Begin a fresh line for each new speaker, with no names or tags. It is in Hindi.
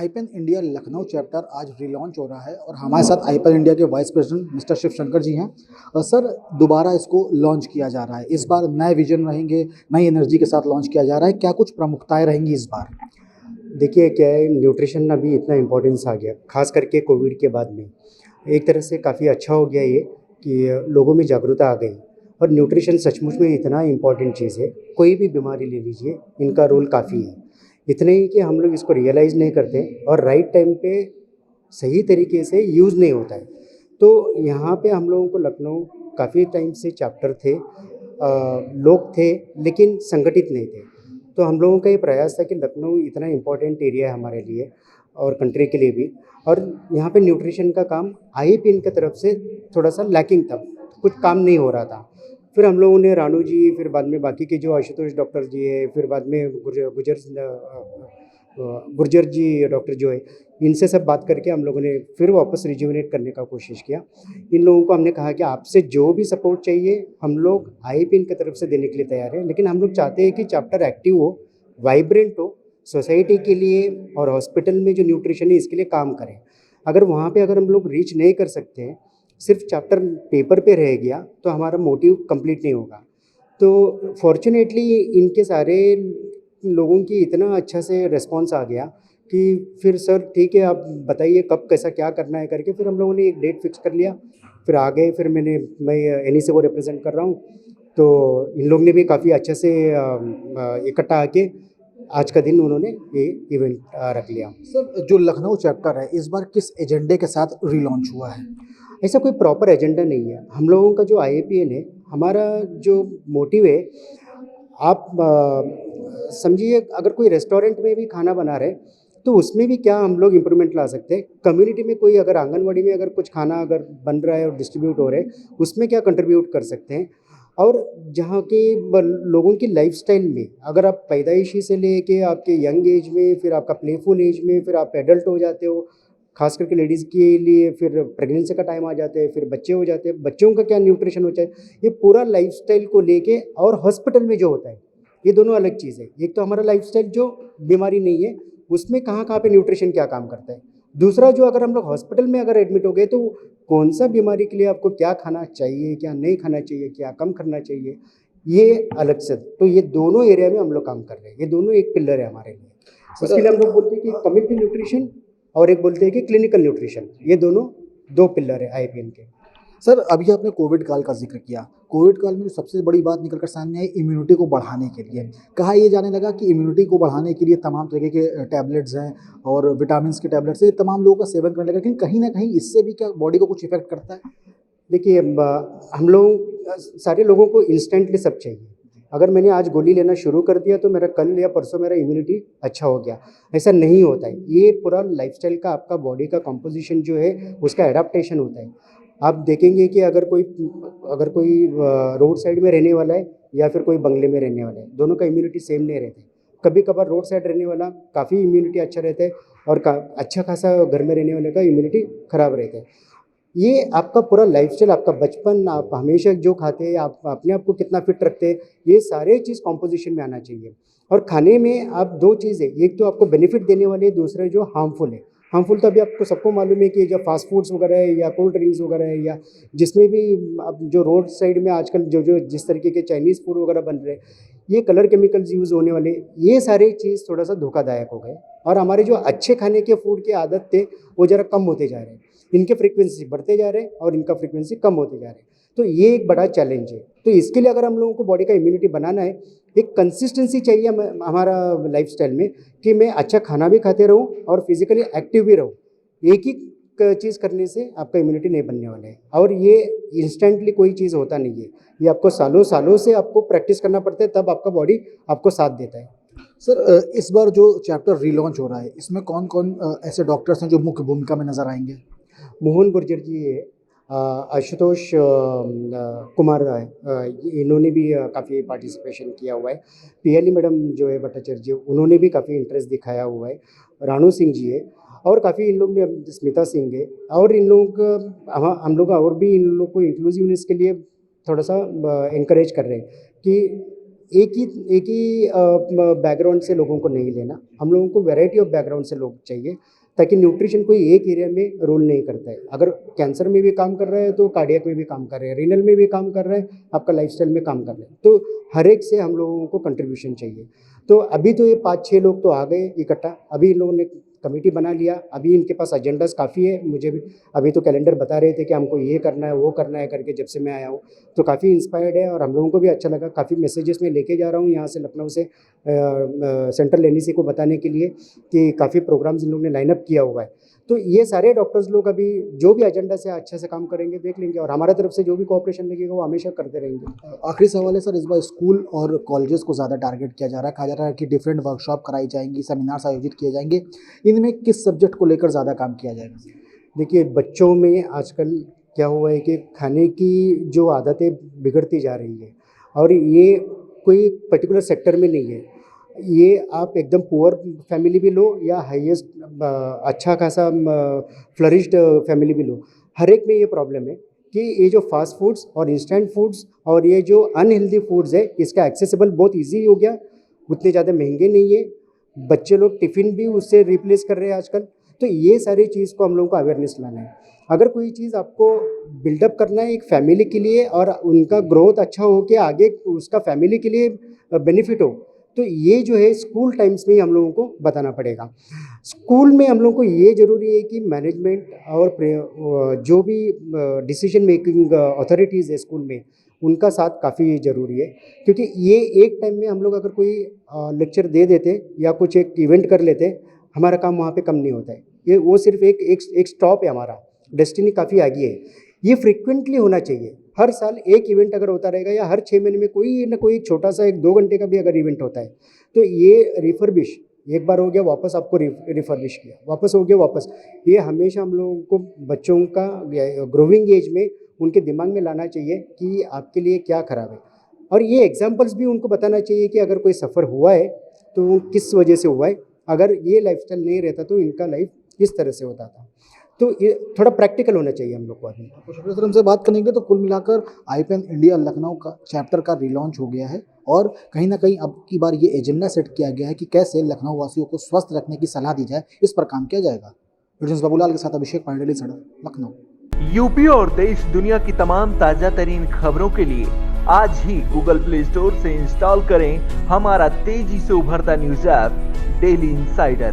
आईपेन इंडिया लखनऊ चैप्टर आज रिलॉन्च हो रहा है और हमारे साथ आईपेन इंडिया के vice president mister Shiv Shankar ji हैं। सर, दोबारा इसको लॉन्च किया जा रहा है। इस बार नए विजन रहेंगे, नई एनर्जी के साथ लॉन्च किया जा रहा है। क्या कुछ प्रमुखताएं रहेंगी इस बार?
देखिए क्या है, न्यूट्रिशन अभी इतना इम्पोर्टेंस आ गया, खास करके कोविड के बाद में। एक तरह से काफ़ी अच्छा हो गया ये कि लोगों में जागरूकता आ गई। और न्यूट्रिशन सचमुच में इतना इम्पोर्टेंट चीज़ है, कोई भी बीमारी ले लीजिए, इनका रोल काफ़ी है। इतने ही कि हम लोग इसको रियलाइज़ नहीं करते और राइट टाइम पे सही तरीके से यूज़ नहीं होता है। तो यहाँ पे हम लोगों को लखनऊ काफ़ी टाइम से चैप्टर थे, लोग थे, लेकिन संगठित नहीं थे। तो हम लोगों का ये प्रयास था कि लखनऊ इतना इम्पोर्टेंट एरिया है हमारे लिए और कंट्री के लिए भी, और यहाँ पे न्यूट्रिशन का काम आईपीएन की तरफ से थोड़ा सा लैकिंग था, कुछ काम नहीं हो रहा था। फिर हम लोगों ने रानू जी, फिर बाद में बाकी के जो आशुतोष डॉक्टर जी है, फिर बाद में गुर्जर जी डॉक्टर जो है, इनसे सब बात करके हम लोगों ने फिर वापस रिज्यूविनेट करने का कोशिश किया। इन लोगों को हमने कहा कि आपसे जो भी सपोर्ट चाहिए हम लोग आईपीएन की तरफ से देने के लिए तैयार हैं, लेकिन हम लोग चाहते हैं कि चैप्टर एक्टिव हो, वाइब्रेंट हो, सोसाइटी के लिए और हॉस्पिटल में जो न्यूट्रिशन है इसके लिए काम करें। अगर वहाँ पे अगर हम लोग रीच नहीं कर सकते हैं, सिर्फ चैप्टर पेपर पे रह गया, तो हमारा मोटिव कंप्लीट नहीं होगा। तो फॉर्चुनेटली इनके सारे लोगों की इतना अच्छा से रिस्पॉन्स आ गया कि फिर सर ठीक है, आप बताइए कब कैसा क्या करना है करके फिर हम लोगों ने एक डेट फिक्स कर लिया। फिर आ गए, फिर मैं एनईसी को रिप्रेजेंट कर रहा हूँ। तो इन लोग ने भी काफ़ी अच्छे से इकट्ठा आके आज का दिन उन्होंने ये इवेंट रख लिया।
सर, जो लखनऊ चैप्टर है इस बार किस एजेंडे के साथ रिलॉन्च हुआ है?
ऐसा कोई प्रॉपर एजेंडा नहीं है। हम लोगों का जो आईएपीएन है, हमारा जो मोटिव है, आप समझिए अगर कोई रेस्टोरेंट में भी खाना बना रहे तो उसमें भी क्या हम लोग इम्प्रूवमेंट ला सकते हैं। कम्युनिटी में कोई अगर आंगनवाड़ी में अगर कुछ खाना अगर बन रहा है और डिस्ट्रीब्यूट हो रहा है, उसमें क्या कंट्रीब्यूट कर सकते हैं। और जहाँ के लोगों की लाइफस्टाइल में अगर आप पैदाइशी से लेके आपके यंग एज में, फिर आपका प्लेफुल एज में, फिर आप एडल्ट हो जाते हो, खास करके लेडीज़ के लिए फिर प्रेगनेंसी का टाइम आ जाता है, फिर बच्चे हो जाते हैं, बच्चों का क्या न्यूट्रिशन होता है, ये पूरा लाइफस्टाइल को लेके। और हॉस्पिटल में जो होता है, ये दोनों अलग चीज़ है। एक तो हमारा लाइफस्टाइल जो बीमारी नहीं है, उसमें कहाँ कहाँ पे न्यूट्रिशन क्या काम करता है। दूसरा जो अगर हम लोग हॉस्पिटल में अगर एडमिट हो गए तो कौन सा बीमारी के लिए आपको क्या खाना चाहिए, क्या नहीं खाना चाहिए, क्या कम करना चाहिए, ये अलग से। तो ये दोनों एरिया में हम लोग काम कर रहे हैं, ये दोनों एक पिलर है हमारे लिए। उसके लिए हम लोग बोलते हैं कि कम्युनिटी न्यूट्रिशन और एक बोलते हैं कि क्लिनिकल न्यूट्रिशन, ये दोनों दो पिलर है आईपीएन के।
सर, अभी आपने कोविड काल का जिक्र किया। कोविड काल में जो सबसे बड़ी बात निकल कर सामने आई, इम्यूनिटी को बढ़ाने के लिए कहा ये जाने लगा कि इम्यूनिटी को बढ़ाने के लिए तमाम तरीके के टैबलेट्स हैं और विटामिन के टैबलेट्स हैं, तमाम लोगों का सेवन करने लगा। लेकिन कहीं ना कहीं इससे भी क्या बॉडी को कुछ इफेक्ट करता है?
देखिए, हम लोग सारे लोगों को इंस्टेंटली सब चाहिए। अगर मैंने आज गोली लेना शुरू कर दिया तो मेरा कल या परसों मेरा इम्यूनिटी अच्छा हो गया, ऐसा नहीं होता है। ये पूरा लाइफस्टाइल का, आपका बॉडी का कंपोजिशन जो है उसका एडाप्टेशन होता है। आप देखेंगे कि अगर कोई रोड साइड में रहने वाला है या फिर कोई बंगले में रहने वाला है, दोनों का इम्यूनिटी सेम नहीं रहता है। कभी कभार रोड साइड रहने वाला काफ़ी इम्यूनिटी अच्छा रहता है और अच्छा खासा घर में रहने वाले का इम्यूनिटी खराब रहता है। ये आपका पूरा लाइफस्टाइल, आपका बचपन, आप हमेशा जो खाते हैं, आप अपने आप को कितना फिट रखते हैं, ये सारे चीज़ कॉम्पोजिशन में आना चाहिए। और खाने में आप दो चीज़ है, एक तो आपको बेनिफिट देने वाले है, दूसरा जो हार्मफुल है। हार्मफुल तो अभी आपको सबको मालूम है कि जो फास्ट फूड्स वगैरह है या कोल्ड ड्रिंक्स वगैरह है, या जिसमें भी अब जो रोड साइड में आजकल जो जो जिस तरीके के चाइनीज़ फूड वगैरह बन रहे हैं, ये कलर केमिकल्स यूज़ होने वाले, ये सारे चीज़ थोड़ा सा धोखादायक हो गए। और हमारे जो अच्छे खाने के फूड की आदत थे वो ज़रा कम होते जा रहे हैं। इनके फ्रीक्वेंसी बढ़ते जा रहे हैं और इनका फ्रीक्वेंसी कम होते जा रहे हैं। तो ये एक बड़ा चैलेंज है। तो इसके लिए अगर हम लोगों को बॉडी का इम्यूनिटी बनाना है, एक कंसिस्टेंसी चाहिए हमारा लाइफस्टाइल में, कि मैं अच्छा खाना भी खाते रहूं और फिजिकली एक्टिव भी रहूं। एक ही चीज़ करने से आपका इम्यूनिटी नहीं बनने वाला है, और ये इंस्टेंटली कोई चीज़ होता नहीं है। ये आपको सालों सालों से आपको प्रैक्टिस करना पड़ता है, तब आपका बॉडी आपको साथ देता है।
सर, इस बार जो चैप्टर रिलॉन्च हो रहा है इसमें कौन कौन ऐसे डॉक्टर्स हैं जो मुख्य भूमिका में नजर आएंगे?
मोहन गुर्जर जी है, आशुतोष कुमार है, इन्होंने भी काफ़ी पार्टिसिपेशन किया हुआ है। पीएलई मैडम जो है भट्टाचार्य जी, उन्होंने भी काफ़ी इंटरेस्ट दिखाया हुआ है। रानू सिंह जी है, और काफ़ी इन लोग ने, स्मिता सिंह है, और इन लोग हम लोग और भी इन लोग को इंक्लूसिवनेस के लिए थोड़ा सा इनकरेज कर रहे हैं कि एक ही बैकग्राउंड से लोगों को नहीं लेना, हम लोगों को वैरायटी ऑफ बैकग्राउंड से लोग चाहिए, ताकि न्यूट्रिशन कोई एक एरिया में रोल नहीं करता है। अगर कैंसर में भी काम कर रहा है तो कार्डियक में भी काम कर रहे हैं, रीनल में भी काम कर रहे हैं, आपका लाइफस्टाइल में काम कर रहे हैं, तो हर एक से हम लोगों को कंट्रीब्यूशन चाहिए। तो अभी तो ये 5-6 लोग तो आ गए इकट्ठा, अभी इन लोगों ने कमेटी बना लिया, अभी इनके पास एजेंडास काफ़ी है। मुझे भी अभी तो कैलेंडर बता रहे थे कि हमको ये करना है वो करना है करके, जब से मैं आया हूँ तो काफ़ी इंस्पायर्ड है और हम लोगों को भी अच्छा लगा। काफ़ी मैसेजेस मैं लेके जा रहा हूँ यहाँ से, लखनऊ से सेंट्रल एनईसी को बताने के लिए कि काफ़ी प्रोग्राम्स इन लोगों ने लाइनअप किया हुआ है। तो ये सारे डॉक्टर्स लोग अभी जो भी एजेंडा से अच्छे से काम करेंगे, देख लेंगे, और हमारा तरफ से जो भी कोऑपरेशन लगेगा वो हमेशा करते रहेंगे।
आखिरी सवाल है सर, इस बार स्कूल और कॉलेजेस को ज़्यादा टारगेट किया जा रहा है, कहा जा रहा है कि डिफरेंट वर्कशॉप कराई जाएंगी, सेमिनार्स आयोजित किए जाएंगे, इनमें किस सब्जेक्ट को लेकर ज़्यादा काम किया जाएगा?
देखिए, बच्चों में आजकल क्या हुआ है कि खाने की जो आदतें बिगड़ती जा रही है, और ये कोई पर्टिकुलर सेक्टर में नहीं है, ये आप एकदम पुअर फैमिली भी लो या हाईएस्ट अच्छा खासा फ्लरिश्ड फैमिली भी लो, हर एक में ये प्रॉब्लम है कि ये जो फास्ट फूड्स और इंस्टेंट फूड्स और ये जो अनहेल्दी फूड्स है, इसका एक्सेसिबल बहुत इजी हो गया, उतने ज़्यादा महंगे नहीं है, बच्चे लोग टिफ़िन भी उससे रिप्लेस कर रहे हैं आजकल। तो ये सारी चीज़ को हम लोगों को अवेयरनेस लाना है। अगर कोई चीज़ आपको बिल्डअप करना है एक फैमिली के लिए और उनका ग्रोथ अच्छा हो के आगे उसका फैमिली के लिए बेनिफिट हो, तो ये जो है स्कूल टाइम्स में ही हम लोगों को बताना पड़ेगा। स्कूल में हम लोगों को ये ज़रूरी है कि मैनेजमेंट और जो भी डिसीजन मेकिंग अथॉरिटीज़ है स्कूल में, उनका साथ काफ़ी ज़रूरी है, क्योंकि ये एक टाइम में हम लोग अगर कोई लेक्चर दे देते या कुछ एक इवेंट कर लेते, हमारा काम वहाँ पे कम नहीं होता है। ये वो सिर्फ एक स्टॉप है, हमारा डेस्टिनी काफ़ी आगे है। ये फ्रिक्वेंटली होना चाहिए, हर साल एक इवेंट अगर होता रहेगा या हर 6 महीने में कोई ना कोई छोटा सा 1-2 घंटे का भी अगर इवेंट होता है, तो ये रिफर्बिश एक बार हो गया, वापस आपको रिफर्बिश किया, वापस हो गया, वापस, ये हमेशा हम लोगों को बच्चों का ग्रोइंग एज में उनके दिमाग में लाना चाहिए कि आपके लिए क्या ख़राब है, और ये एग्जाम्पल्स भी उनको बताना चाहिए कि अगर कोई सफ़र हुआ है तो किस वजह से हुआ है, अगर ये लाइफस्टाइल नहीं रहता तो इनका लाइफ किस तरह से होता था। तो ये थोड़ा प्रैक्टिकल होना चाहिए हम लोग को अभी।
तो शुक्रिया सर, हमसे बात करने के लिए। तो कुल मिलाकर आईपेन इंडिया लखनऊ का चैप्टर का रिलॉन्च हो गया है और कहीं ना कहीं अब की बार ये एजेंडा सेट किया गया है कि कैसे लखनऊ वासियों को स्वस्थ रखने की सलाह दी जाए, इस पर काम किया जाएगा। प्रोड्यूसर बाबूलाल के साथ अभिषेक पांडेली, सड़क, लखनऊ।
यूपी और देश दुनिया की तमाम ताजा तरीन खबरों के लिए आज ही गूगल प्ले स्टोर से इंस्टॉल करें हमारा तेजी से उभरता न्यूज ऐप डेली इंसाइडर।